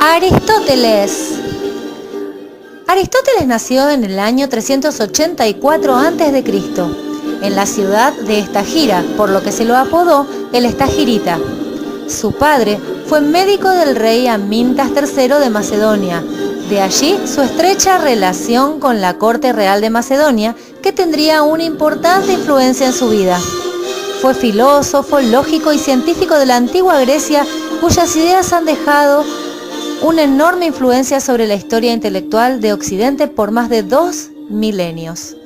Aristóteles. Aristóteles nació en el año 384 a.C., en la ciudad de Estagira, por lo que se lo apodó el Estagirita. Su padre fue médico del rey Amintas III de Macedonia. De allí su estrecha relación con la corte real de Macedonia, que tendría una importante influencia en su vida. Fue filósofo, lógico y científico de la antigua Grecia, cuyas ideas han dejado una enorme influencia sobre la historia intelectual de Occidente por más de 2 milenios.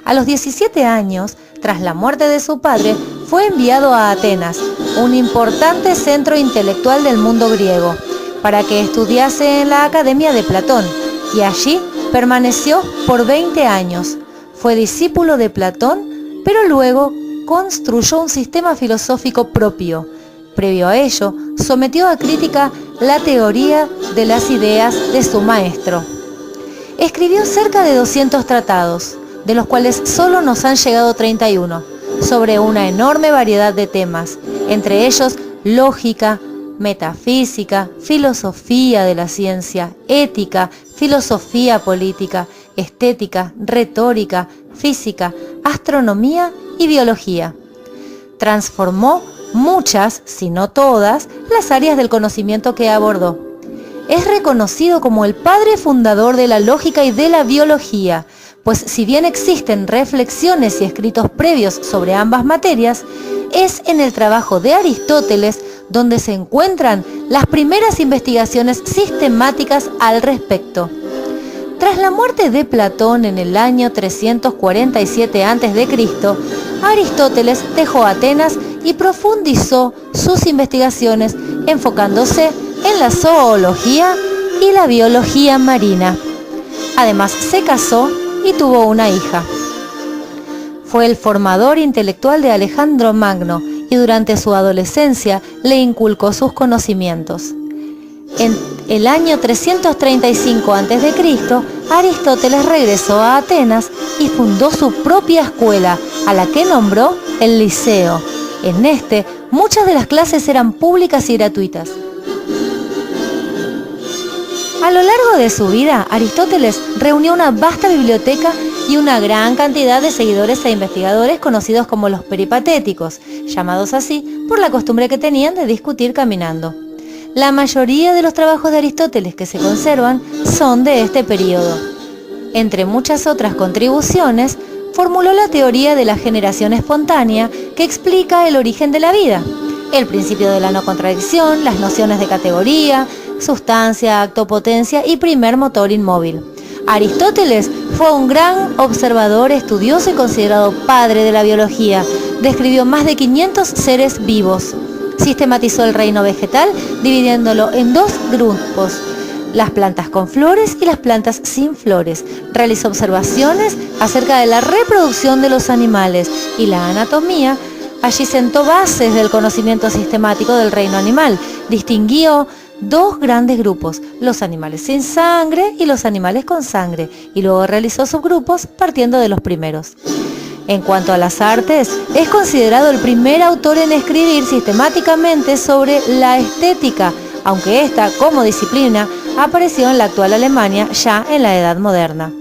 A los 17 años, tras la muerte de su padre, fue enviado a Atenas, un importante centro intelectual del mundo griego, para que estudiase en la Academia de Platón, y allí permaneció por 20 años. Fue discípulo de Platón, pero luego construyó un sistema filosófico propio. Previo a ello, sometió a crítica la teoría de las ideas de su maestro. Escribió cerca de 200 tratados, de los cuales solo nos han llegado 31, sobre una enorme variedad de temas, entre ellos lógica, metafísica, filosofía de la ciencia, ética, filosofía política, estética, retórica, física, astronomía y biología. Transformó muchas, si no todas, las áreas del conocimiento que abordó. Es reconocido como el padre fundador de la lógica y de la biología, pues si bien existen reflexiones y escritos previos sobre ambas materias, es en el trabajo de Aristóteles donde se encuentran las primeras investigaciones sistemáticas al respecto. Tras la muerte de Platón en el año 347 a.C., Aristóteles dejó Atenas y profundizó sus investigaciones enfocándose en la zoología y la biología marina. Además, se casó y tuvo una hija. Fue el formador intelectual de Alejandro Magno y durante su adolescencia le inculcó sus conocimientos. En el año 335 a.C., Aristóteles regresó a Atenas y fundó su propia escuela, a la que nombró el Liceo. En este, muchas de las clases eran públicas y gratuitas. A lo largo de su vida, Aristóteles reunió una vasta biblioteca y una gran cantidad de seguidores e investigadores conocidos como los peripatéticos, llamados así por la costumbre que tenían de discutir caminando. La mayoría de los trabajos de Aristóteles que se conservan son de este periodo. Entre muchas otras contribuciones, formuló la teoría de la generación espontánea que explica el origen de la vida, el principio de la no contradicción, las nociones de categoría, sustancia, acto, potencia y primer motor inmóvil. Aristóteles fue un gran observador, estudioso y considerado padre de la biología. Describió más de 500 seres vivos. Sistematizó el reino vegetal dividiéndolo en 2 grupos, las plantas con flores y las plantas sin flores. Realizó observaciones acerca de la reproducción de los animales y la anatomía. Allí sentó bases del conocimiento sistemático del reino animal. Distinguió 2 grandes grupos, los animales sin sangre y los animales con sangre, y luego realizó subgrupos partiendo de los primeros. En cuanto a las artes, es considerado el primer autor en escribir sistemáticamente sobre la estética, aunque esta, como disciplina, apareció en la actual Alemania ya en la Edad Moderna.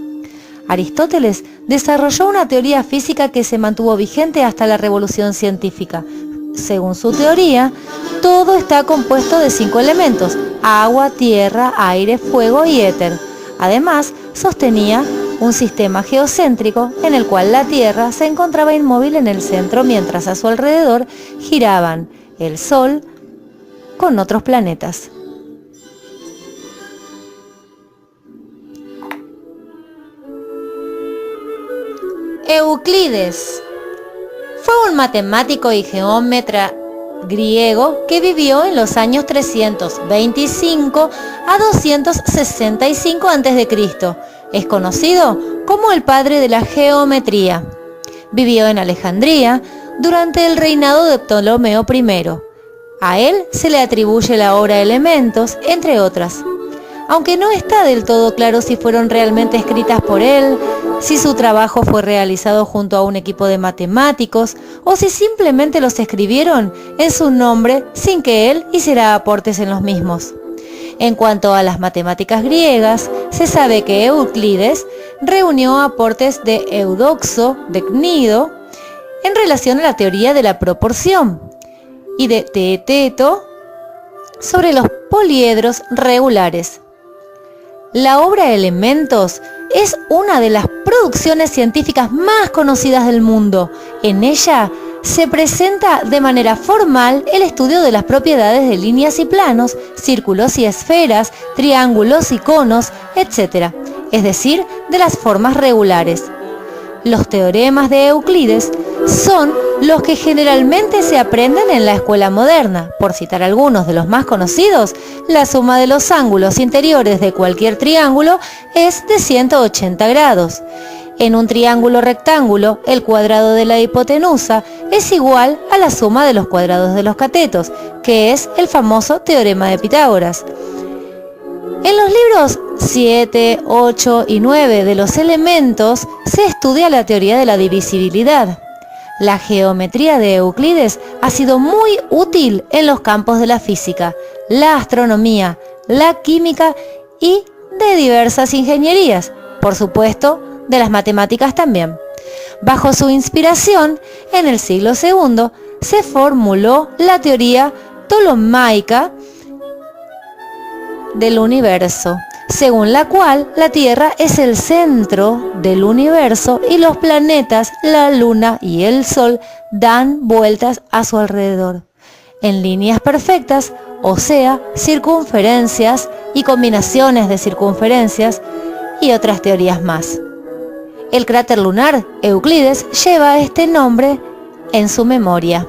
Aristóteles desarrolló una teoría física que se mantuvo vigente hasta la Revolución Científica. Según su teoría, todo está compuesto de 5 elementos: agua, tierra, aire, fuego y éter. Además, sostenía un sistema geocéntrico en el cual la Tierra se encontraba inmóvil en el centro mientras a su alrededor giraban el Sol con otros planetas. Euclides fue un matemático y geómetra griego que vivió en los años 325 a 265 a.C. Es conocido como el padre de la geometría. Vivió en Alejandría durante el reinado de Ptolomeo I. A él se le atribuye la obra Elementos, entre otras. Aunque no está del todo claro si fueron realmente escritas por él, si su trabajo fue realizado junto a un equipo de matemáticos o si simplemente los escribieron en su nombre sin que él hiciera aportes en los mismos. En cuanto a las matemáticas griegas, se sabe que Euclides reunió aportes de Eudoxo de Cnido en relación a la teoría de la proporción y de Teeteto sobre los poliedros regulares. La obra Elementos es una de las producciones científicas más conocidas del mundo. En ella se presenta de manera formal el estudio de las propiedades de líneas y planos, círculos y esferas, triángulos y conos, etc., es decir, de las formas regulares. Los teoremas de Euclides son los que generalmente se aprenden en la escuela moderna. Por citar algunos de los más conocidos, la suma de los ángulos interiores de cualquier triángulo es de 180 grados. En un triángulo rectángulo, el cuadrado de la hipotenusa es igual a la suma de los cuadrados de los catetos, que es el famoso teorema de Pitágoras. En los libros 7, 8 y 9 de los Elementos se estudia la teoría de la divisibilidad. La geometría de Euclides ha sido muy útil en los campos de la física, la astronomía, la química y de diversas ingenierías, por supuesto, de las matemáticas también. Bajo su inspiración, en el siglo II se formuló la teoría ptolomaica del universo, según la cual la Tierra es el centro del universo y los planetas, la Luna y el Sol dan vueltas a su alrededor, en líneas perfectas, o sea, circunferencias y combinaciones de circunferencias y otras teorías más. El cráter lunar Euclides lleva este nombre en su memoria.